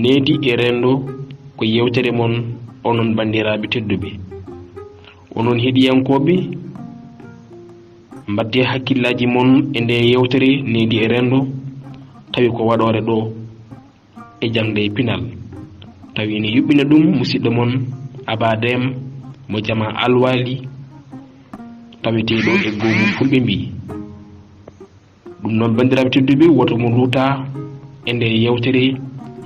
needi e rendo ko yewtere mon onon bandiraɓe tedduɓe onon heɗiyankoɓe mbadde hakkillaji mon e nde yewtere needi e rendo tawi ko waɗore ɗo e jangde e pinal tawi ni yuɓɓina ɗum musidɗo mon abadem mo jama alwali taweteɗo e goomu fulɓe mbi ɗum noon bandiraɓe tedduɓe woto mo luuta e nde yewtere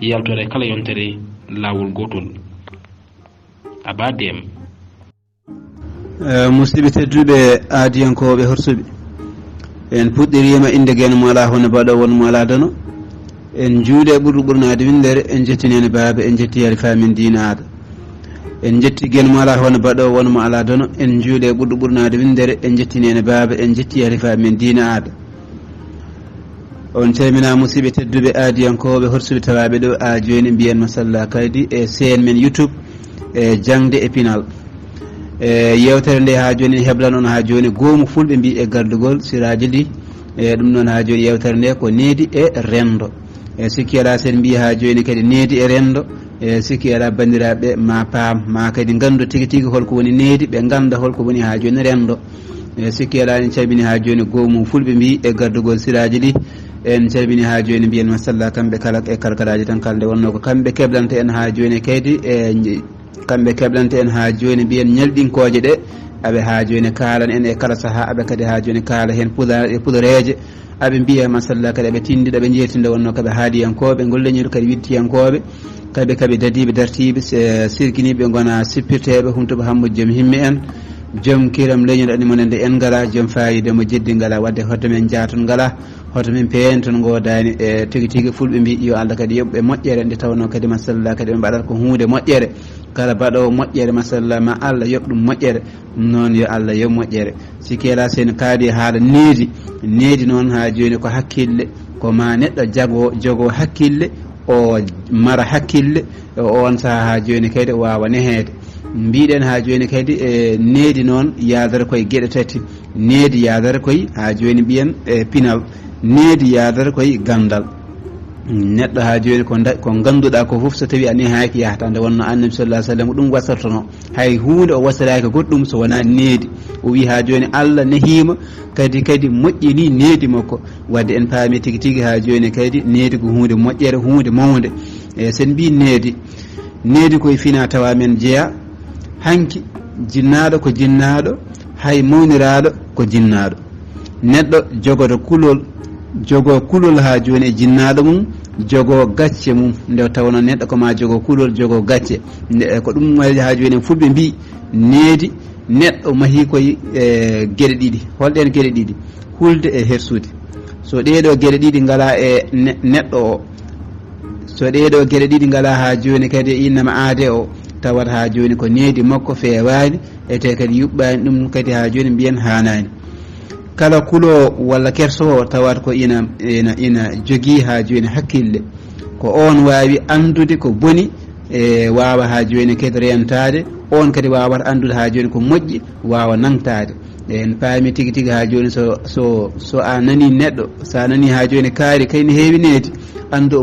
yaltore kala yontere lawol gotol abadem musidɓe tedduɓe aadiyankoɓe horsuɓe en puɗɗirima inde gueno mo ala hono baɗo wonmo ala dono en juuɗe ɓurɗo ɓurnade windere en jettinene baaba en jetti yari famin dina aada en jetti gueno mo ala hono baɗo wonmo ala dono en juuɗe ɓurɗo ɓurnade windere en jettinene baaba en jetti yari famin dina aada on calmina musidɓe tedduɓe aadiyankoɓe horsuɓe tawaɓe ɗo a joni mbiyen masalla kaydi e sen men youtube e jangde e pinal yewtere nde ha joni heblan on ha joni goomu fulɓe mbi e gardugol siraji ɗi ɗum noon ha joni yewtere nde ko needi e rendo sikki ala sen mbi ha joni kadi needi e rendo sikki ala bandiraɓe ma paam ma kadi gandu tigui tigui holko woni needi ɓe ganda holko woni ha joni rendo sikki ala en calmini ha joni goomu fulɓe mbi e gardugol siraji ɗi en calmini ha joni mbiyen masalla kamɓe kala e kalkalaji tan kalde wonno ko kamɓe keblanta en ha joni kaydi kamɓe keblante en ha joni mbiyen ñalɗinkoje ɗe aɓe ha joni kalan en e kala saaha aɓe kadi ha joni kaala hen pudoreje aɓe mbiya masalla kadi aɓe tindiɗa ɓe jeetinɗe wonno kaɓe haadiyankoɓe golleñiɗo kadi widtiyankoɓe kaɓe dadiɓe dartiɓe sirkiniɓe gona sippirteɓe humtoɓe hammude joom himme en joom kiram leñol animone nde en ngala joom fayida mo jeddi ngala wadde hoto men jaaton ngala hoto men peenton godani e tigui tigui fulɓe mbi yo Allah kadi yoɓɓe moƴƴere nde tawno kadi masalla kadi ɓe mbaɗata ko hunde moƴƴere kala baɗowo moƴƴere masalla ma Allah yoɓ ɗum moƴƴere noon yo Allah yoɓ moƴƴere sikki ala sen kaadi haala needi noon ha joni ko hakkille ko ma neɗɗo jogo hakkille o mara hakkille on saaha ha joni kadi wawa nehede mbiɗen ha joni kadi e needi noon yadata koye gueɗe tati needi yadata koye ha joni mbiyen e pinal needi yadata koye gandal neɗɗo ha joni ko ganduɗa ko foof so tawi a nehaki yahata nde wonno annabi sallah sallam ɗum wasartono hay hunde o wasaraki goɗɗum so wona needi o wi ha joni Allah nehima kadi moƴƴini needi makko wadde en paami tigui tigui ha joni kadi needi ko hunde moƴƴere hunde mawde e sen mbi needi koye fina tawa men jeeya hanki jinnaɗo ko jinnaɗo hay mawniraɗo ko jinnaɗo neɗɗo jogo kulol ha joni e jinnaɗo mum jogo gacce mum nde tawno neɗɗo koma jogo kulol jogo gacce ko ɗum waɗi ha joni fulɓe mbi needi neɗɗo mahi koye gueɗe ɗiɗi holɗen gueɗe ɗiɗi hulde e hersude so ɗeɗo gueɗe ɗiɗi ngala e neɗɗo o so ɗeɗo gueɗe ɗiɗi ngala ha joni kadi innama aade o tawat ha joni ko needi makko fewani ete kadi yuɓɓani ɗum kadi ha joni mbiyen hanani kala kulo walla kersowo tawat ko ina jogui ha joni hakkille ko on wawi andude ko boni e wawa ha joni kadi rentade on kadi wawata andude ha joni ko moƴƴi wawa nangtade en paami tigui tigui ha joni so a nani neɗɗo sa nani ha joni kaari kayni heewi needi andu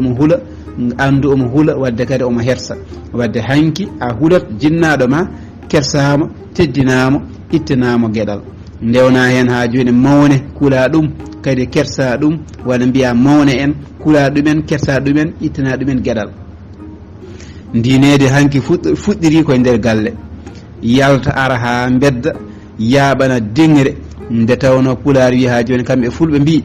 omo huula wadde kadi omo hersa wadde hanki a huulat jinnaɗo ma kersama teddinamo ittanamo gueɗal ndewna hen ha joni mawne kuula ɗum kadi kersa ɗum walla mbiya mawne en kuula ɗumen kersa ɗumen ittana ɗumen gueɗal ndinede hanki fuɗɗiri koye nder galle yalta ara ha bedda yaɓana dingre nde tawno pulaar wi ha joni kamɓe fulɓe mbi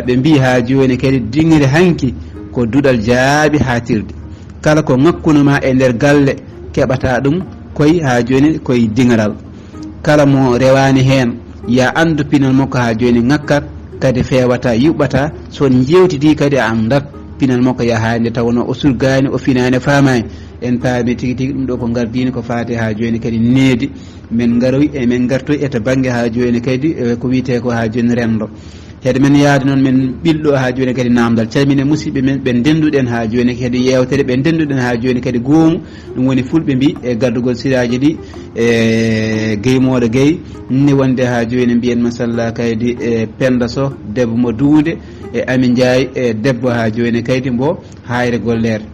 ɓe mbi ha joni kadi dingre hanki ko duɗal jaabi ha tirde kala ko ŋakkunoma e nder galle keɓata ɗum koye ha joni koye dingral kala mo rewani hen ya andu pinal makko ha joni ŋakkat kadi fewata yuɓɓata son jewtidi kadi a andat pinal makko yaha nde tawno o surgani o finani famani en paami tigui tigui ɗum ɗo ko gardini ko faate ha joni kadi needi min garoy e min gartoy e to banggue ha joni kadi ko wiyete ko ha joni rendo heede men yaade noon min ɓilɗo ha joni kadi namdal calmine musidɓe men ɓe ndenduɗen ha joni kadi yewtere ɓe ndenduɗen ha joni kadi goomu ɗum woni fulɓe mbi e gardugol siraji ɗi e Gueymoɗo Gueye ni wonde ha joni mbiyen masalla kaydi e Penda Sow debbo mo duude e Ami Ndiaye e debbo ha joni kaydi mbo hayre gollere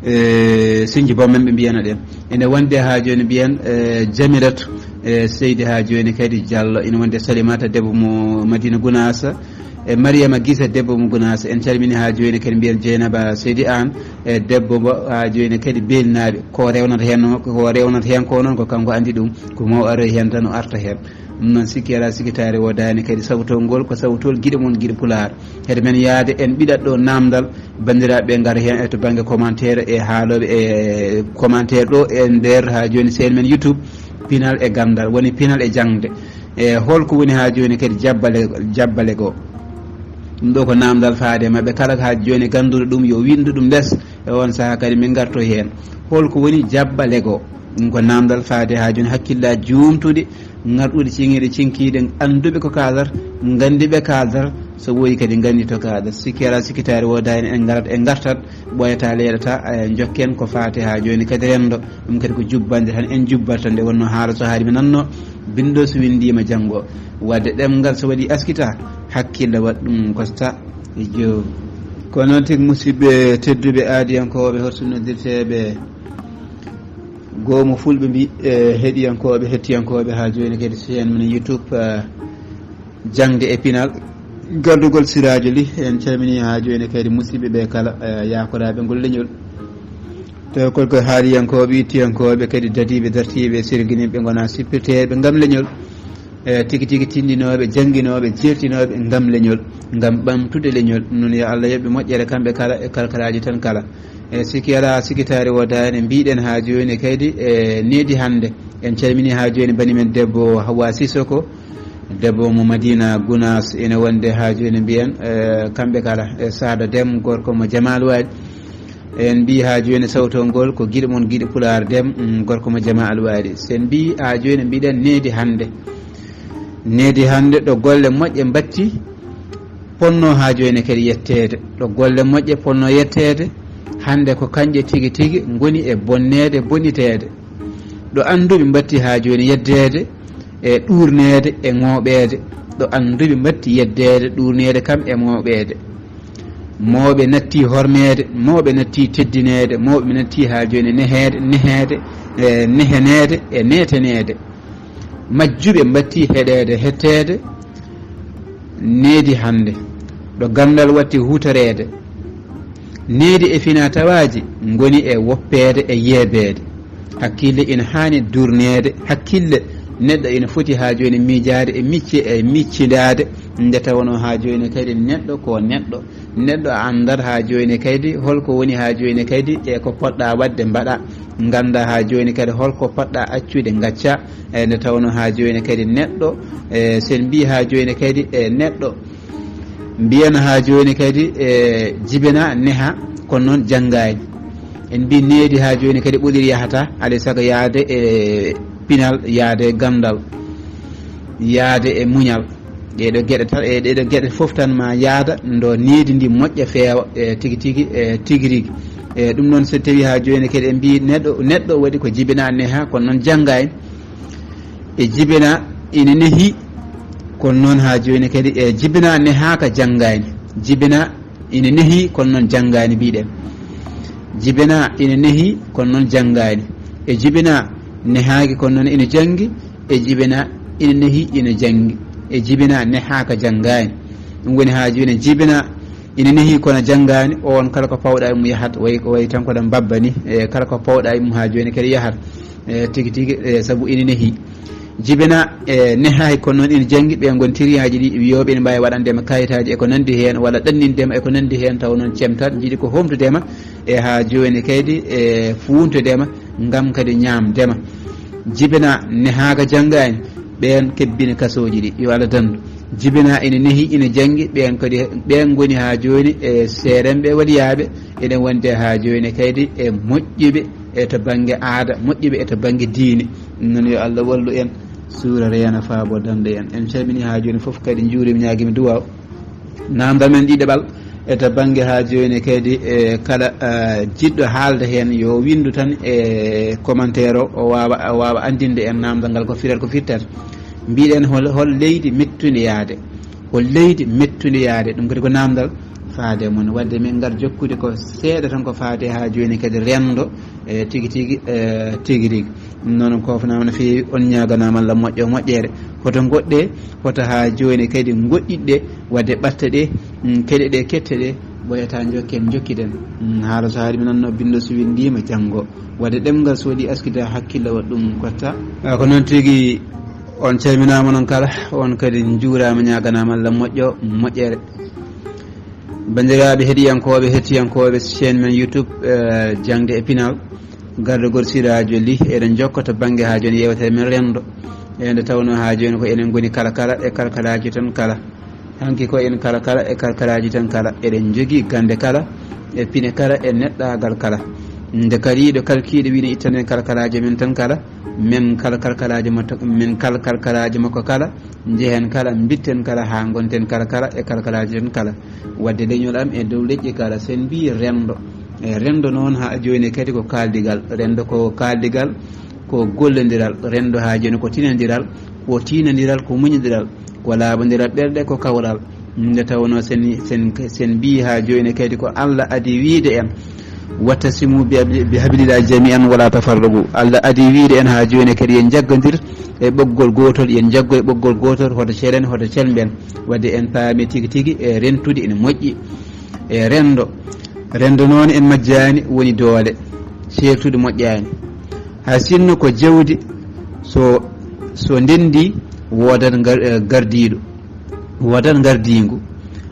sinji bommen ɓe mbiyana ɗen ene wonde ha joni mbiyen jamilatu seydi ha joni kadi Diallo ina wonde Salimata debbo mo Madina Gounassa Mariama Guisa debbo mo Gounassa en calmini ha joni kadi mbiyen Dieynaba Seydi An debbo mo ha joni kadi belnaɓe ko rewnata hen ko noon ko kanko andi ɗum ko mo aroy hen tan o arta hen ɗum noon sikki ala sikitare wodani kadi sawtol ngol ko sawtol guiɗe mon guiɗe Pulaar heede men yaade en ɓiɗat ɗo namdal bandiraɓe gara hen e to banggue commentaire e haaloɓe e commentaire ɗo e nder ha joni seen men YouTube pinal e gandal woni pinal e jangde e holko woni ha joni kadi jabbale go ɗum ɗo ko namdal faade mabɓe kala ha joni ganduɗo ɗum yo windu ɗum less e on saaha kadi min garto hen holko woni jabbale go ɗum ko namdal faade ha joni hakkillaji jumtuɗi garɗuɗe ciŋiɗe cinkiɗe anduɓe ko kadar gandiɓe kadar so woyi kadi gandi to kadar sikki ala sikkitare wodani en garat e gartat ɓoyata leeɗata jokken ko fate ha joni kadi rendo ɗum kadi ko jubbande tan en jubbatta nde wonno haala so haali mi nanno bindo so windima janggo wadde ɗemgal so waɗi askita hakkille waɗ ɗum kosta e joom ko noon tigui musidɓe tedduɓe aadiyankoɓe horsunodirteɓe goomo fulɓe mbi heeɗiyankoɓe hettiyankoɓe ha joni kadi chaine men YouTube jangde e pinal gardugol siradio li en calmini ha joni kadi musidɓe ɓe kala yakoraɓe ngol leñol taw kolko haaliyankoɓe ittiyankoɓe kadi dadiɓe dartiɓe sirguiniɓe gona sippirteɓe gam leñol tigui tigui tindinoɓe jangguinoɓe jertinoɓe gam leñol gam ɓamtude leñol noon yo Allah yoɓɓe moƴƴere kamɓe kala e kalkalaji tan kala e sikki ala sikkitare wodani mbiɗen ha joni kadi e needi hande en calmini ha joni banimen debbo Hawa Sissoko debbo mo Madina Gounass ene wonde ha joni mbiyen kamɓe kala e Sada Déme gorko mo Jamal Wade en mbi ha joni sawto ngol ko guiɗe mon guiɗe Pulaar Déme gorko mo Jamal Wade sen mbi ha joni mbiɗen needi hande ɗo golle moƴƴe batti ponno ha joni kadi yettede ɗo golle moƴƴe ponno yettede hande ko kanƴe tigui tigui goni e bonnede bonitede ɗo anduɓe batti ha joni yeddede e ɗurnede e ŋooɓede ɗo anduɓe batti yeddede ɗurnede kam e mooɓede mawɓe natti hormede mawɓe natti teddinede mawɓe natti ha joni nehede nehenede e netenede majjuɓe batti heɗede hettede needi hande ɗo gandal watti hutorede needi e fina tawaji goni e woppede e yeebede hakkille ina hani durnede hakkille neɗɗo ina foti ha joni miijade e miccidade nde tawno ha joni kadi neɗɗo ko neɗɗo andat ha joni kadi holko woni ha joni kadi e ko poɗɗa wadde mbaɗa ganda ha joni kadi holko poɗɗa accude gacca e nde tawno ha joni kadi neɗɗo sen mbi ha joni kadi e neɗɗo mbiyen ha joni kadi e jibina neha kono noon janggani en mbi needi ha joni kadi ɓuɗiri yahata alay saago yaade e pinal yaade gandal yaade e muñal ɗeɗo gueɗe foof tan ma yaada ndo needi ndi moƴƴa feewa e tigui rigui e ɗum noon so tawi ha joni kadi en mbi neɗɗo waɗi ko jibina neha kono noon janggani e jibina ina neehi kono noon ha joni kadi e jibina nehaka janggani jibina ina neehi kono noon janggani mbiɗen jibina ina neehi kono noon janggani e jibina nehaki kono noon ina janggi e jibina ina neehi ina janggi e jibina nehaka janggani ɗum woni ha joni jibina ina neehi kono janggani on kala ko pawɗa mum yahat way tan koɗon babba ni e kala ko pawɗa mum ha joni kadi yahat e tigui tigui saabu ina neehi jibina e nehayi kono noon ina janggi ɓe gontiriyaji ɗi wiyoɓe ene mbawi waɗandema kayitaji eko nandi hen walla ɗannindema eko nandi hen taw noon cemtat jiiɗi ko homtudema e ha joni kaydi e fuuntudema gam kadi ñamdema jibina nehaka janggani ɓen kebbina kasoji ɗi yo Allah dandu jibina ina neehi ina janggi ɓen kadi ɓen goni ha joni e seerenɓe waɗiyaɓe ene wonde ha joni kaydi e moƴƴuɓe e to banggue aada moƴƴuɓe e to banggue diine noon yo Allah wallu en suura reyana faabo dande en calmini ha joni foof kadi juurimi ñaguimi duwaw namdal men ɗiɗaɓal e to banggue ha joni kadi e kala jiɗɗo haalde hen yo windu tan e commentaire o wawa andinde en namdal ngal ko firat ko firtata mbiɗen hol leydi mettudeyade ɗum kadi ko namdal faade mon wadde min ngar jokkude ko seeɗa tan ko faade ha joni kadi rendo tigi tigi tigi tigi noon kofnama no feewi on ñaganama Allah moƴƴo moƴƴere hoto goɗɗe hoto ha joni kadi goɗɗiɗɗe wadde ɓatta ɗe keɗe ɗe kette ɗe ɓoyata jokken jokkiɗen haala so haali mi nanno bindo so windima janggo wadde ɗemgal so waɗi askida hakkille waɗ ɗum kotta ko noon tigui on calminama noon kala on kadi juurama ñaganama Allah moƴƴo moƴƴere bandiraɓe heeɗiyankoɓe hettiyankoɓe chaine men YouTube jangde e pinal garde gorsire ha jolli eɗen jokka to banggue ha joni yewtere men rendo e nde tawno ha joni ko enen goni kala kala e karkaraji tan kala hanki ko en kala kala e karkaraji tan kala eɗen jogui gande kala e pine kala e neɗɗagal kala nde kariɗo kalkiɗo wiide ittanen karkaraji men tan kala min kala karkaraji min kala karkaraji makko kala jehen kala bitten kala ha gonten kala kala e karkaraji tan kala wadde leñol am e dow leƴƴi kala sen mbi rendo e rendo noon ha joni kadi ko kaldigal rendo ko kaldigal ko gollodiral rendo ha joni ko tinodiral ko muñodiral ko laaɓodiral ɓerɗe ko kawral nde tawno sen mbi ha joni kadi ko Allah adi wiide en wattasimu bi hablillahi jami'an wala tafarrugu Allah adi wiide en ha joni kadi yen jaggodir e ɓoggol gotol yen jaggo e ɓoggol gotol hoto ceren hoto celben wadde en paami tigi tigi e rentude ene moƴƴi e rendo noon en majjani woni doole sertude moƴƴani ha sinno ko jawdi so ndendi wodat gardiɗo wodat gardigu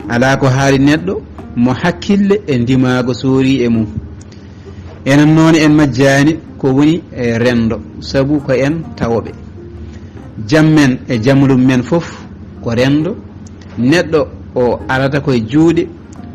ala ko haali neɗɗo mo hakkille e ndimago soori e mum enen noon en majjani ko woni e rendo saabu ko en tawoɓe jammen e jamlum men foof ko rendo neɗɗo o arata koye juuɗe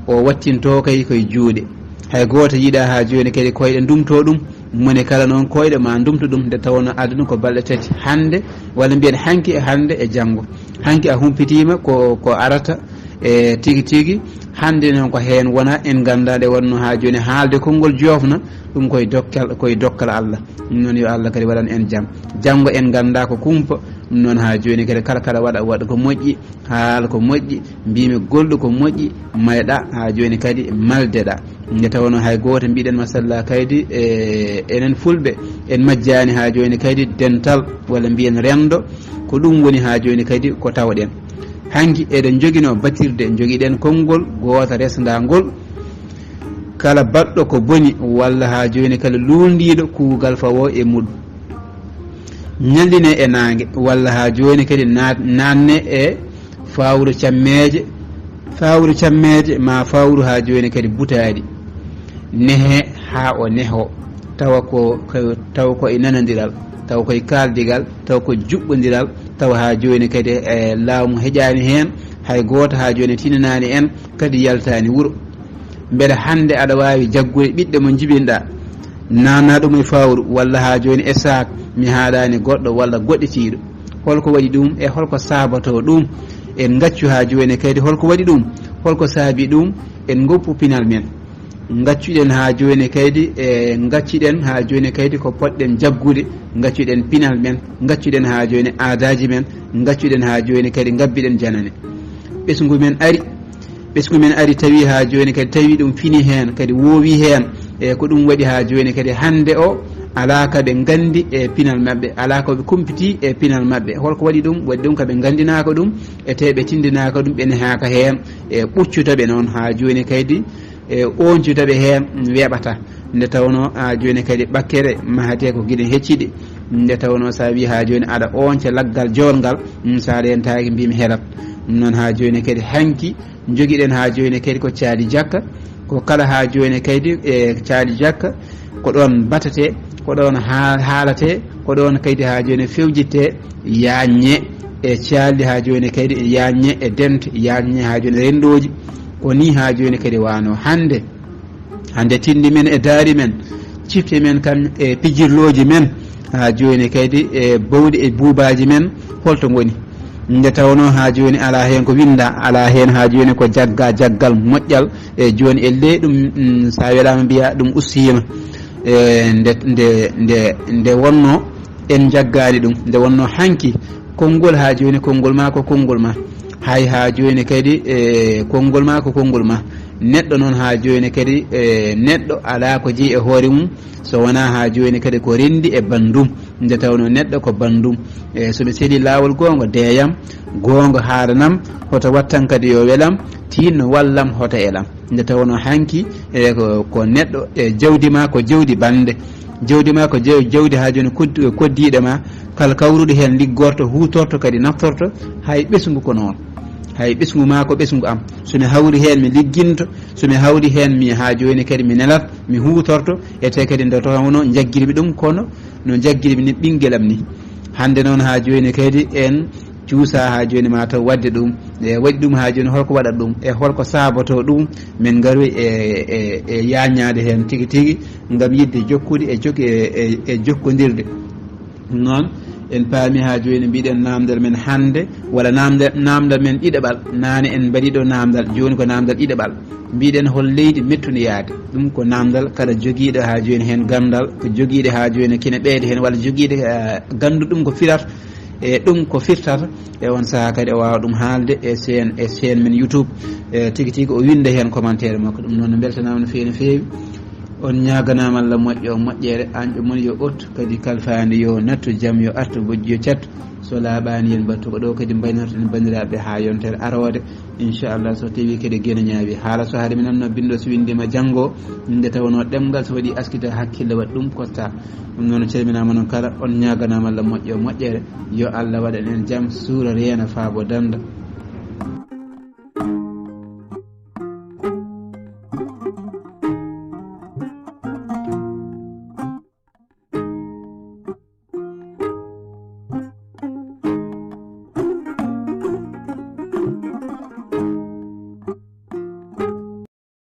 o wattinto kay koye juuɗe hay goto yiiɗa ha joni kadi koyɗe ndumto ɗum moni kala noon koyɗe ma ndumto ɗum nde tawno aduna ko balɗe tati hande walla mbiyen hanki e hande e janggo hanki a humpitima ko arata e tigi tigi hande noon ko hen wona en ganda nde wonno ha joni haalde konngol jofna ɗum koye dokkal Allah ɗum noon yo Allah kadi waɗan en jaam janggo en ganda ko kumpa ɗum noon ha joni kadi kala waɗa ko moƴƴi haala ko moƴƴi mbimi golɗo ko moƴƴi mayɗa ha joni kadi maldeɗa nde tawno hay goto mbiɗen masalla kaydi enen fulɓe en majjani ha joni kadi dental walla mbiyen rendo ko ɗum woni ha joni kadi ko tawɗen hanki eɗen joguino batirde joguiɗen konngol goota resdagol kala baɗɗo ko boni walla ha joni kala lundiɗo kuugal fawo e muɗum ñalline e nangue walla ha joni kadi nanne e fawru cammeje ma fawru ha joni kadi butaɗi nehe ha o neho tawa ko e nanodiral taw koye kaldigal taw ko juɓɓodiral taw ha joni kadi e laamu heƴani hen hay goto ha joni tinanani en kadi yaltani wuuro beele hande aɗa wawi jaggude ɓiɗɗe mo jibinɗa nanna ɗum e fawru walla ha joni e sac mi haɗani goɗɗo walla goɗɗitiɗo holko waɗi ɗum e holko sabato ɗum en gaccu ha joni kadi holko waɗi ɗum holko saabi ɗum en goppu pinal men gaccuɗen ha joni kaydi e gacciɗen ha joni kaydi ko poɗɗen jaggude gaccuɗen pinal men gaccuɗen ha joni aadaji men gaccuɗen ha joni kadi gabbiɗen janane ɓesgu men ari tawi ha joni kadi tawi ɗum fini hen kadi woowi hen e ko ɗum waɗi ha joni kadi hande o ala kaɓe gandi e pinal mabɓe ala koɓe kumpiti e pinal mabɓe holko waɗi ɗum kaɓe gandinaka ɗum e teɓe tindinaka ɗum ɓene haka hen e ɓuccutaɓe noon ha joni kaydi e oncutaɓe hen weɓata nde tawno ha joni kadi ɓakkere mahate ko guiɗen hecciɗi nde tawno sa wi ha joni aɗa onca laggal jolngal sa rentaki mbimi helat noon ha joni kadi hanki joguiɗen ha joni kadi ko caali jakka ko kala ha joni kadi e caali jakka ko ɗon batate ko ɗon haalate ko ɗon kaydi ha joni fewjitte yañe e calli ha joni kadi yañe e dente yañe ha joni rendoji ko ni ha joni kadi wano hande tindi men e daari men cifte men kam e pijirloji men ha joni kadi e bawɗi e buubaji men holto goni nde tawno ha joni ala hen ko winda ala hen ha joni ko jaggal moƴƴal e joni e ley ɗum sa welama mbiya ɗum ussima nde wonno en jaggani ɗum nde wonno hanki konngol ha joni konngol ma ko konngol ma hay ha joni kadi e konngol ma ko konngol ma neɗɗo noon ha joni kadi neɗɗo ala ko jeeyi e hoore mum so wona ha joni kadi ko rendi e bandum nde tawno neɗɗo ko bandum somi seeɗi lawol gongo deeyam gongo haaranam hoto wattan kadi yo welam tinno wallam hoto elam nde tawno hanki ko neɗɗo jawdi ma ko jawdi bande jawdi ma ko jawdi ha joni koddiɗe ma kala kawruɗo hen liggorto hutorto kadi naftorto hay ɓesgu ko noon hay ɓesgu ma ko ɓesgu am somi hawri hen mi ligginto somi hawri hen mi ha joni kadi mi nelat mi hutorto ete kadi nde tawno jagguirmi ɗum kono no jagguirmi ni ɓinguelam ni hande noon ha joni kadi en cuusa ha joni ma taw wadde ɗum waɗi ɗum ha joni holko waɗat ɗum e holko saboto ɗum min garoy e yañade hen tigui tigui gam yidde jokkude e jokkodirde noon en paami ha joni mbiɗen namdal men hande walla namdal men ɗiɗaɓal nane en mbaɗiɗo namdal joni ko namdal ɗiɗaɓal mbiɗen hol leydi mettuniyade ɗum ko namdal kada joguiɗo ha joni hen gandal ko joguiɗo ha joni kene ɓeyde hen walla joguiɗo gandu ɗum ko firat e ɗum ko firtata e on saaha kadi o wawa ɗum haalde e chaine men YouTube tigui tigui o winda hen commentaire makko ɗum noon no beltanama no fewi no fewi on ñaganama Allah moƴƴo moƴƴere anƴo mon yo ot kadi kalfani yo nattu jaam yo artu bojji yo cattu so laaɓani yen battu ko ɗo kadi mbaynorten bandiraɓe ha yontere arode inchallah so tawi kadi guene ñaawi haala so haade mi nanno bindo so windima janggo nde tawno ɗemgal so waɗi askita hakkille waɗi ɗum kosta ɗum noon calminama noon kala on ñaganama Allah moƴƴo moƴƴere yo Allah waɗan en jaam suura reena faabo danda